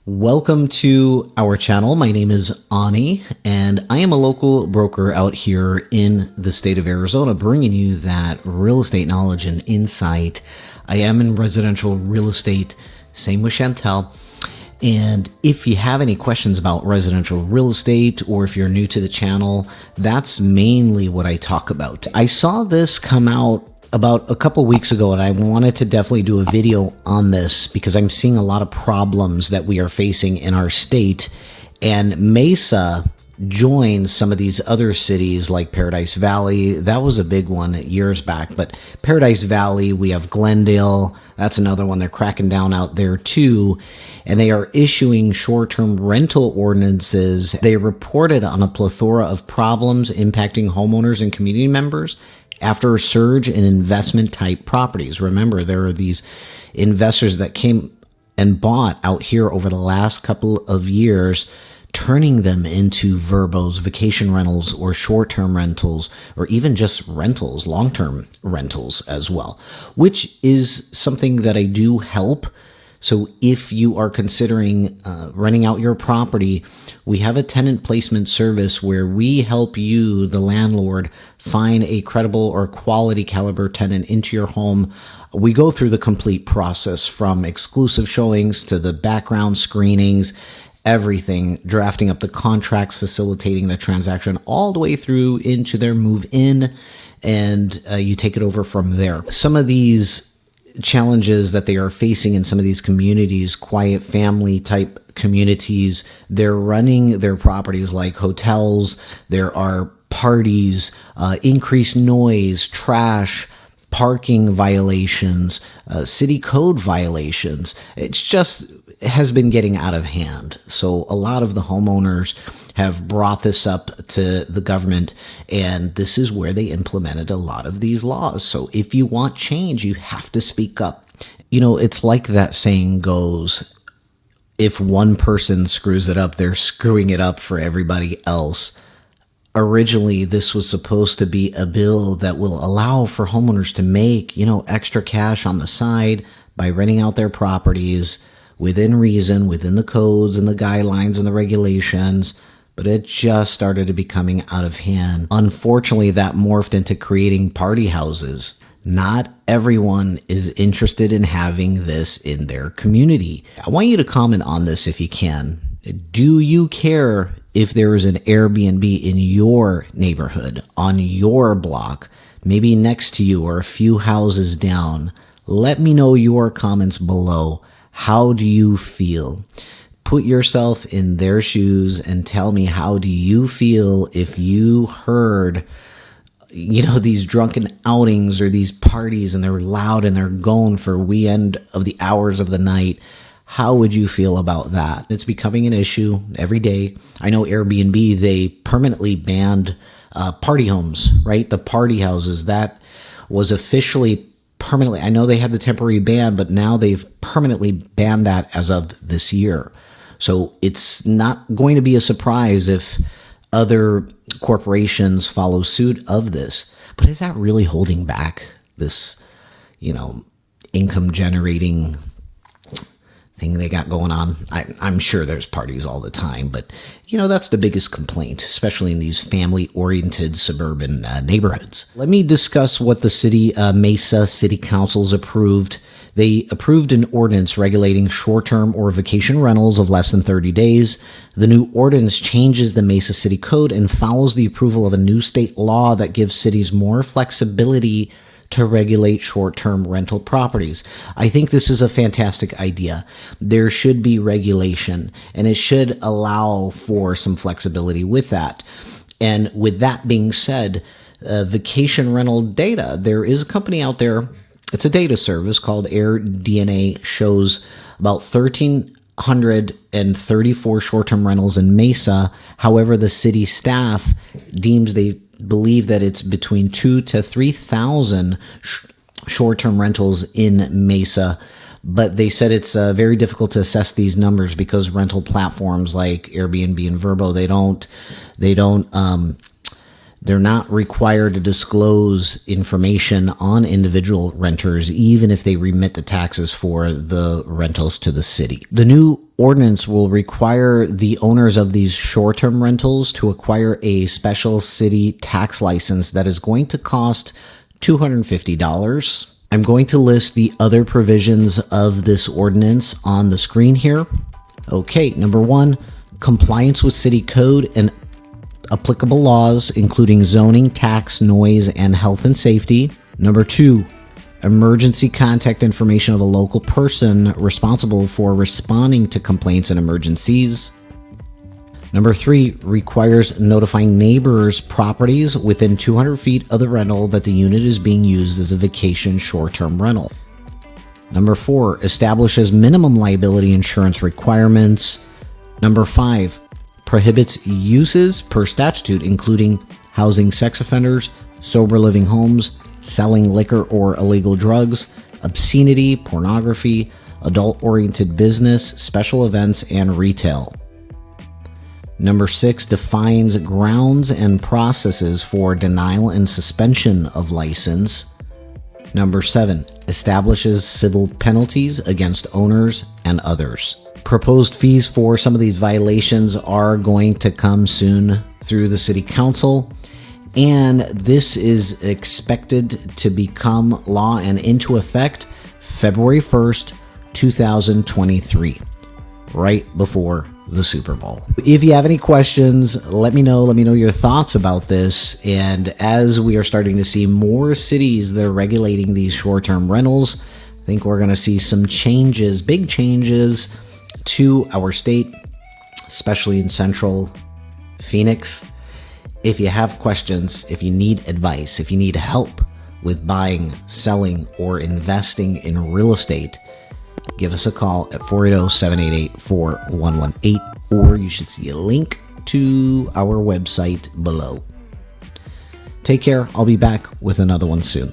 Welcome to our channel. My name is Awni, and I am a local broker out here in the state of Arizona, bringing you that real estate knowledge and insight. I am in residential real estate, same with Chantel. And if you have any questions about residential real estate, or if you're new to the channel, that's mainly what I talk about. I saw this come out about a couple weeks ago, and I wanted to definitely do a video on this because I'm seeing a lot of problems that we are facing in our state. And Mesa joins some of these other cities like Paradise Valley. That was a big one years back, but Paradise Valley, we have Glendale. That's another one. They're cracking down out there too. And they are issuing short-term rental ordinances. They reported on a plethora of problems impacting homeowners and community members after a surge in investment type properties. Remember, there are these investors that came and bought out here over the last couple of years, turning them into verbos, vacation rentals, or short-term rentals, or even just rentals, long-term rentals as well, which is something that I do help. So if you are considering renting out your property, we have a tenant placement service where we help you, the landlord, find a credible or quality caliber tenant into your home. We go through the complete process from exclusive showings to the background screenings, everything, drafting up the contracts, facilitating the transaction, all the way through into their move in, and you take it over from there. Some of these challenges that they are facing in some of these communities, quiet family type communities, they're running their properties like hotels. There are parties, increased noise, trash, parking violations, city code violations. It has been getting out of hand. So a lot of the homeowners have brought this up to the government, and this is where they implemented a lot of these laws. So if you want change, you have to speak up. You know, it's like that saying goes, if one person screws it up, they're screwing it up for everybody else. Originally, this was supposed to be a bill that will allow for homeowners to make, extra cash on the side by renting out their properties within reason, within the codes and the guidelines and the regulations. But it just started to becoming out of hand. Unfortunately, that morphed into creating party houses. Not everyone is interested in having this in their community. I want you to comment on this if you can. Do you care if there is an Airbnb in your neighborhood, on your block, maybe next to you or a few houses down? Let me know your comments below. How do you feel? Put yourself in their shoes and tell me, how do you feel if you heard, these drunken outings or these parties, and they're loud and they're going for weekend of the hours of the night? How would you feel about that? It's becoming an issue every day. I know Airbnb, they permanently banned party homes, right? The party houses, that was officially permanently. I know they had the temporary ban, but now they've permanently banned that as of this year. So it's not going to be a surprise if other corporations follow suit of this. But is that really holding back this, income generating thing they got going on? I'm sure there's parties all the time, but that's the biggest complaint, especially in these family-oriented suburban neighborhoods. Let me discuss what the Mesa City Council's approved. They approved an ordinance regulating short-term or vacation rentals of less than 30 days. The new ordinance changes the Mesa City Code and follows the approval of a new state law that gives cities more flexibility to regulate short-term rental properties. I think this is a fantastic idea. There should be regulation, and it should allow for some flexibility with that. And with that being said, vacation rental data, there is a company out there, it's a data service called AirDNA, shows about 1,334 short-term rentals in Mesa. However, the city staff they believe that it's between 2,000 to 3,000 short-term rentals in Mesa. But they said it's very difficult to assess these numbers because rental platforms like Airbnb and Vrbo, They're not required to disclose information on individual renters, even if they remit the taxes for the rentals to the city. The new ordinance will require the owners of these short-term rentals to acquire a special city tax license that is going to cost $250. I'm going to list the other provisions of this ordinance on the screen here. Okay, number 1, compliance with city code and applicable laws, including zoning, tax, noise, and health and safety. Number 2, emergency contact information of a local person responsible for responding to complaints and emergencies. Number 3, requires notifying neighbors' properties within 200 feet of the rental that the unit is being used as a vacation short-term rental. Number 4, establishes minimum liability insurance requirements. Number 5, prohibits uses per statute, including housing sex offenders, sober living homes, selling liquor or illegal drugs, obscenity, pornography, adult-oriented business, special events, and retail. Number 6, defines grounds and processes for denial and suspension of license. Number 7, establishes civil penalties against owners and others. Proposed fees for some of these violations are going to come soon through the City Council, and this is expected to become law and into effect February 1st, 2023, right before the Super Bowl. If you have any questions, let me know your thoughts about this. And as we are starting to see more cities that are regulating these short-term rentals, I think we're going to see some changes, big changes to our state, especially in central Phoenix. If you have questions, if you need advice, if you need help with buying, selling, or investing in real estate, give us a call at 480-788-4118, or you should see a link to our website below. Take care. I'll be back with another one soon.